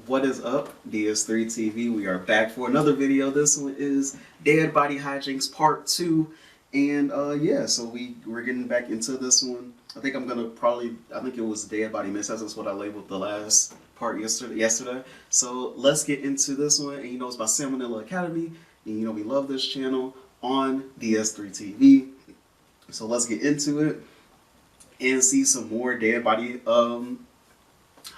What is up, DS3 TV? We are back for another video. This one is Dead Body Hijinks Part 2. And yeah, so we're getting back into this one. I think I think it was Dead Body Mishaps. That's what I labeled the last part yesterday. So let's get into this one. And you know, it's by Salmonella Academy. And you know, we love this channel on DS3 TV. So let's get into it and see some more Dead Body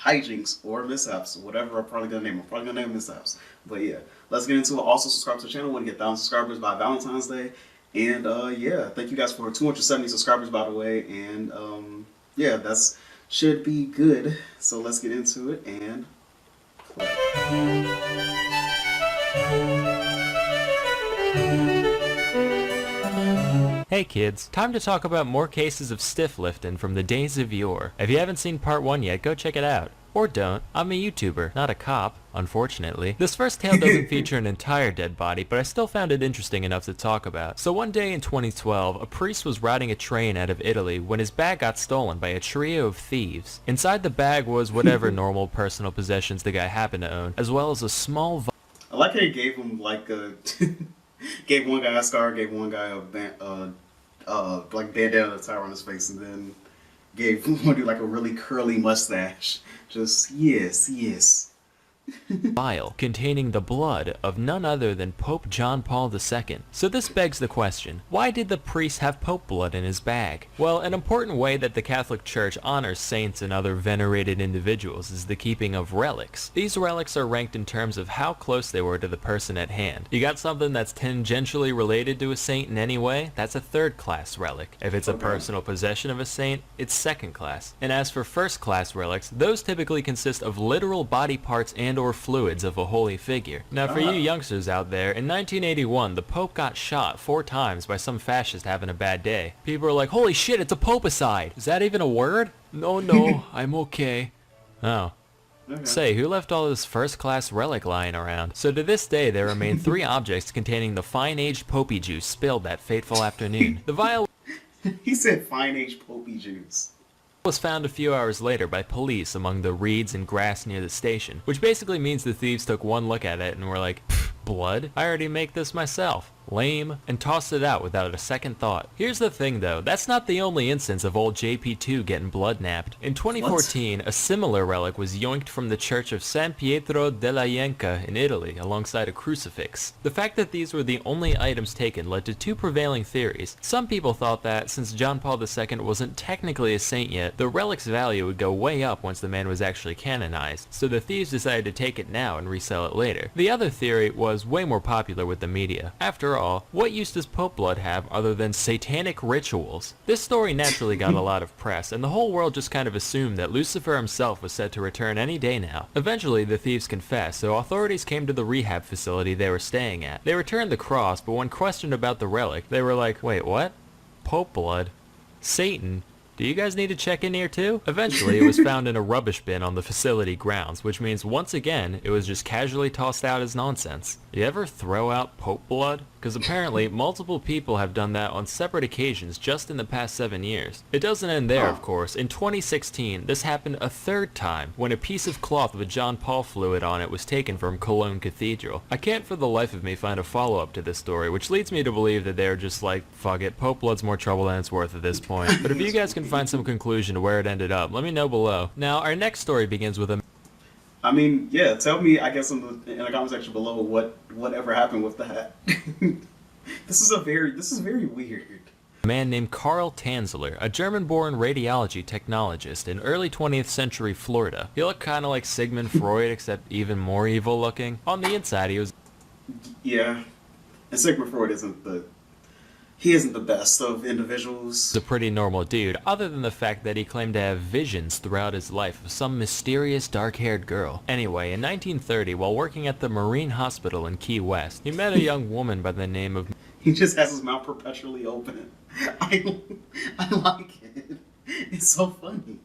hijinks or mishaps, whatever I'm probably gonna name mishaps. But yeah, let's get into it. Also subscribe to the channel. Want to get 1,000 subscribers by Valentine's Day. And yeah, thank you guys for 270 subscribers, by the way. And yeah, that's should be good. So let's get into it and play. Hey kids, time to talk about more cases of stiff lifting from the days of yore. If you haven't seen part 1 yet, go check it out. Or don't. I'm a YouTuber, not a cop, unfortunately. This first tale doesn't feature an entire dead body, but I still found it interesting enough to talk about. So one day in 2012, a priest was riding a train out of Italy when his bag got stolen by a trio of thieves. Inside the bag was whatever normal personal possessions the guy happened to own, as well as a small I like how he gave him like a gave one guy a scar, gave one guy a like bandana tie on his face, and then gave one dude like a really curly mustache. Just yes. vial containing the blood of none other than Pope John Paul II. So this begs the question, why did the priest have Pope blood in his bag? Well, an important way that the Catholic Church honors saints and other venerated individuals is the keeping of relics. These relics are ranked in terms of how close they were to the person at hand. You got something that's tangentially related to a saint in any way, that's a third-class relic. If it's a personal possession of a saint, it's second class. And as for first-class relics, those typically consist of literal body parts and or fluids of a holy figure. Now for you youngsters out there, in 1981 the Pope got shot 4 times by some fascist having a bad day. People are like, holy shit, it's a popicide! Is that even a word? No, I'm okay. Oh. Okay. Say, who left all this first-class relic lying around? So to this day there remain 3 objects containing the fine-aged popey juice spilled that fateful afternoon. The vial He said fine-aged popey juice. Was found a few hours later by police among the reeds and grass near the station, which basically means the thieves took one look at it and were like, blood? I already make this myself. Lame, and tossed it out without a second thought. Here's the thing though, that's not the only instance of old JP2 getting blood napped. In 2014, what? A similar relic was yoinked from the church of San Pietro della Ienca in Italy alongside a crucifix. The fact that these were the only items taken led to 2 prevailing theories. Some people thought that, since John Paul II wasn't technically a saint yet, the relic's value would go way up once the man was actually canonized, so the thieves decided to take it now and resell it later. The other theory was way more popular with the media. After all, what use does Pope blood have other than satanic rituals? This story naturally got a lot of press, and the whole world just kind of assumed that Lucifer himself was set to return any day now. Eventually, the thieves confessed, so authorities came to the rehab facility they were staying at. They returned the cross, but when questioned about the relic, they were like, wait, what? Pope blood? Satan? Do you guys need to check in here too? Eventually, it was found in a rubbish bin on the facility grounds, which means once again, it was just casually tossed out as nonsense. You ever throw out Pope blood? Because apparently, multiple people have done that on separate occasions just in the past 7 years. It doesn't end there, of course. In 2016, this happened a 3rd time, when a piece of cloth with John Paul fluid on it was taken from Cologne Cathedral. I can't for the life of me find a follow-up to this story, which leads me to believe that they're just like, fuck it, Pope blood's more trouble than it's worth at this point. But if you guys can find some conclusion to where it ended up, let me know below. Now, our next story begins with a I mean, yeah, tell me, I guess, in the comment section below whatever happened with that. This is very weird. A man named Karl Tanzler, a German-born radiology technologist in early 20th century Florida. He looked kind of like Sigmund Freud, except even more evil looking. On the inside, he was... Yeah, and Sigmund Freud isn't the best of individuals. A pretty normal dude, other than the fact that he claimed to have visions throughout his life of some mysterious dark-haired girl. Anyway, in 1930, while working at the Marine Hospital in Key West, he met a young woman by the name of... He just has his mouth perpetually open. I like it. It's so funny.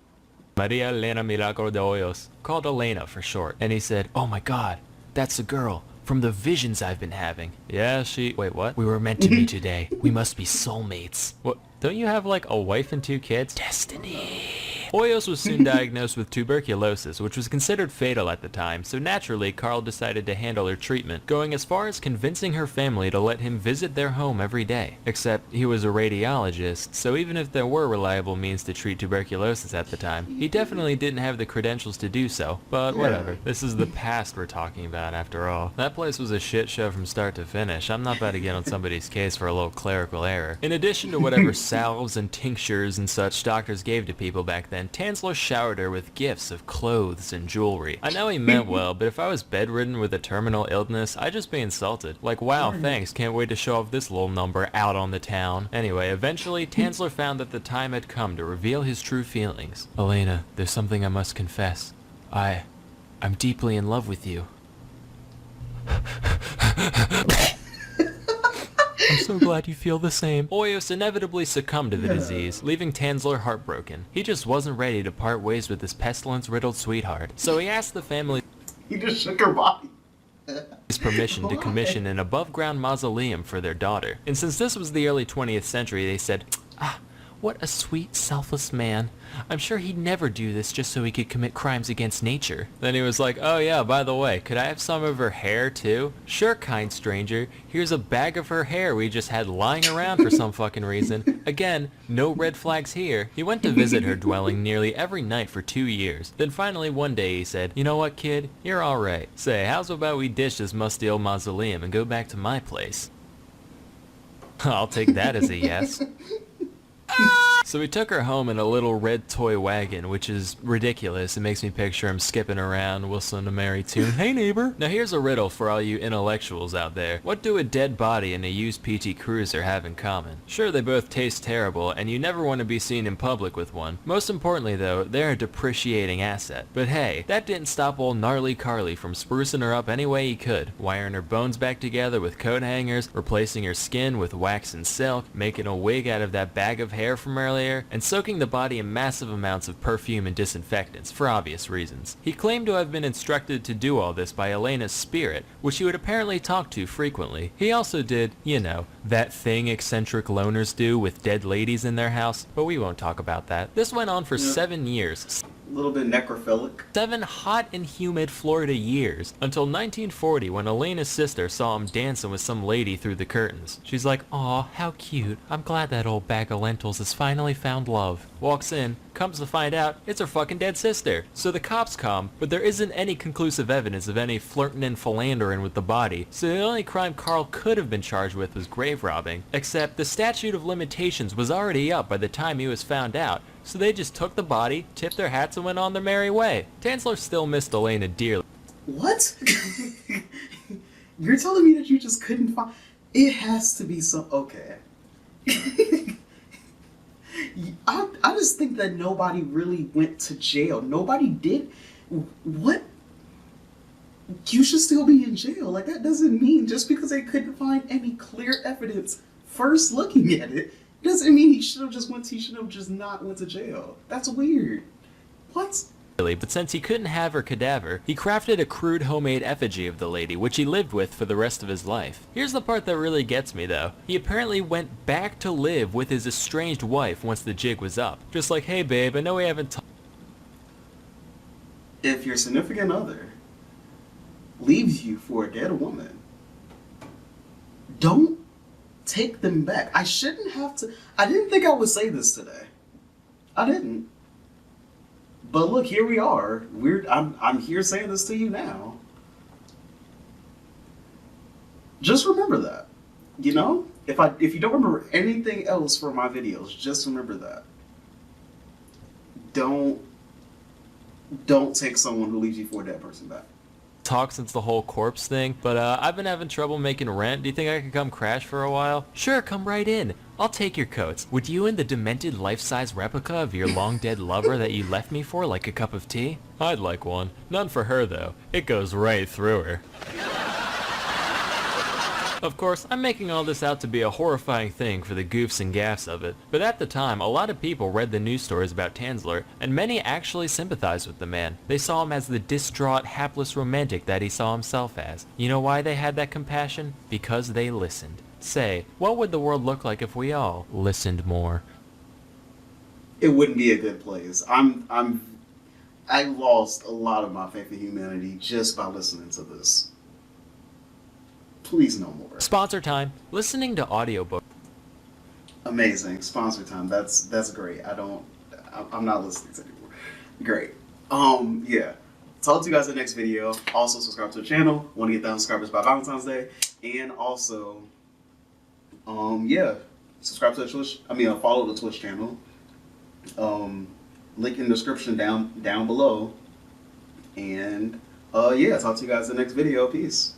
Maria Elena Milagro de Hoyos, called Elena for short. And he said, oh my god, that's a girl. From the visions I've been having. Yeah, wait, what? We were meant to meet today. We must be soulmates. What? Don't you have like a wife and 2 kids? Destiny. Hoyos was soon diagnosed with tuberculosis, which was considered fatal at the time, so naturally Carl decided to handle her treatment, going as far as convincing her family to let him visit their home every day. Except he was a radiologist, so even if there were reliable means to treat tuberculosis at the time, he definitely didn't have the credentials to do so. But whatever, this is the past we're talking about after all. That place was a shit show from start to finish. I'm not about to get on somebody's case for a little clerical error. In addition to whatever salves and tinctures and such doctors gave to people back then, Tansler showered her with gifts of clothes and jewelry. I know he meant well, but if I was bedridden with a terminal illness, I'd just be insulted. Like, wow, thanks, can't wait to show off this little number out on the town. Anyway, eventually, Tansler found that the time had come to reveal his true feelings. Elena, there's something I must confess. I'm deeply in love with you. I'm so glad you feel the same. Hoyos inevitably succumbed to the disease, leaving Tansler heartbroken. He just wasn't ready to part ways with his pestilence-riddled sweetheart, so he asked the family He just shook her body. his permission to commission an above-ground mausoleum for their daughter. And since this was the early 20th century, they said, what a sweet, selfless man. I'm sure he'd never do this just so he could commit crimes against nature. Then he was like, oh yeah, by the way, could I have some of her hair too? Sure, kind stranger. Here's a bag of her hair we just had lying around for some fucking reason. Again, no red flags here. He went to visit her dwelling nearly every night for 2 years. Then finally one day he said, you know what, kid? You're alright. Say, how's about we ditch this musty old mausoleum and go back to my place? I'll take that as a yes. So we took her home in a little red toy wagon, which is ridiculous. It makes me picture him skipping around, whistling a merry tune. Hey neighbor! Now here's a riddle for all you intellectuals out there. What do a dead body and a used PT Cruiser have in common? Sure, they both taste terrible, and you never want to be seen in public with one. Most importantly though, they're a depreciating asset. But hey, that didn't stop old Gnarly Carly from sprucing her up any way he could, wiring her bones back together with coat hangers, replacing her skin with wax and silk, making a wig out of that bag of hair from earlier, and soaking the body in massive amounts of perfume and disinfectants, for obvious reasons. He claimed to have been instructed to do all this by Elena's spirit, which he would apparently talk to frequently. He also did, you know, that thing eccentric loners do with dead ladies in their house, but we won't talk about that. This went on for 7 years. A little bit necrophilic. 7 hot and humid Florida years, until 1940 when Elena's sister saw him dancing with some lady through the curtains. She's like, aw, how cute. I'm glad that old bag of lentils has finally found love. Walks in, comes to find out it's her fucking dead sister. So the cops come, but there isn't any conclusive evidence of any flirting and philandering with the body, so the only crime Carl could have been charged with was grave robbing. Except the statute of limitations was already up by the time he was found out, so they just took the body, tipped their hats, and went on their merry way. Tansler still missed Elena dearly. What? You're telling me that you just couldn't find... It has to be some... Okay. I just think that nobody really went to jail. Nobody did... What? You should still be in jail. Like, that doesn't mean just because they couldn't find any clear evidence first looking at it, doesn't mean he should have just not went to jail. That's weird. What? But since he couldn't have her cadaver, he crafted a crude homemade effigy of the lady, which he lived with for the rest of his life. Here's the part that really gets me though. He apparently went back to live with his estranged wife once the jig was up. Just like, hey babe, I know we haven't talked. If your significant other leaves you for a dead woman, don't take them back. I shouldn't have to. I didn't think I would say this today. I didn't. But look, here we are. I'm here saying this to you now. Just remember that. You know? If you don't remember anything else from my videos, just remember that. Don't take someone who leaves you for a dead person back. Talk since the whole corpse thing, but I've been having trouble making rent. Do you think I could come crash for a while? Sure, come right in. I'll take your coats. Would you and the demented life-size replica of your long-dead lover that you left me for like a cup of tea? I'd like one. None for her, though. It goes right through her. Of course, I'm making all this out to be a horrifying thing for the goofs and gaffs of it, but at the time, a lot of people read the news stories about Tansler, and many actually sympathized with the man. They saw him as the distraught, hapless romantic that he saw himself as. You know why they had that compassion? Because they listened. Say, what would the world look like if we all listened more? it wouldn't be a good place. I lost a lot of my faith in humanity just by listening to this. Please no more. Sponsor time. Listening to audiobooks. Amazing sponsor time. That's great. I'm not listening to anymore. Great. Yeah. Talk to you guys in the next video. Also subscribe to the channel. Want to get 1,000 subscribers by Valentine's Day, and also yeah, subscribe to the Twitch. Follow the Twitch channel. Link in the description down below. And yeah, talk to you guys in the next video. Peace.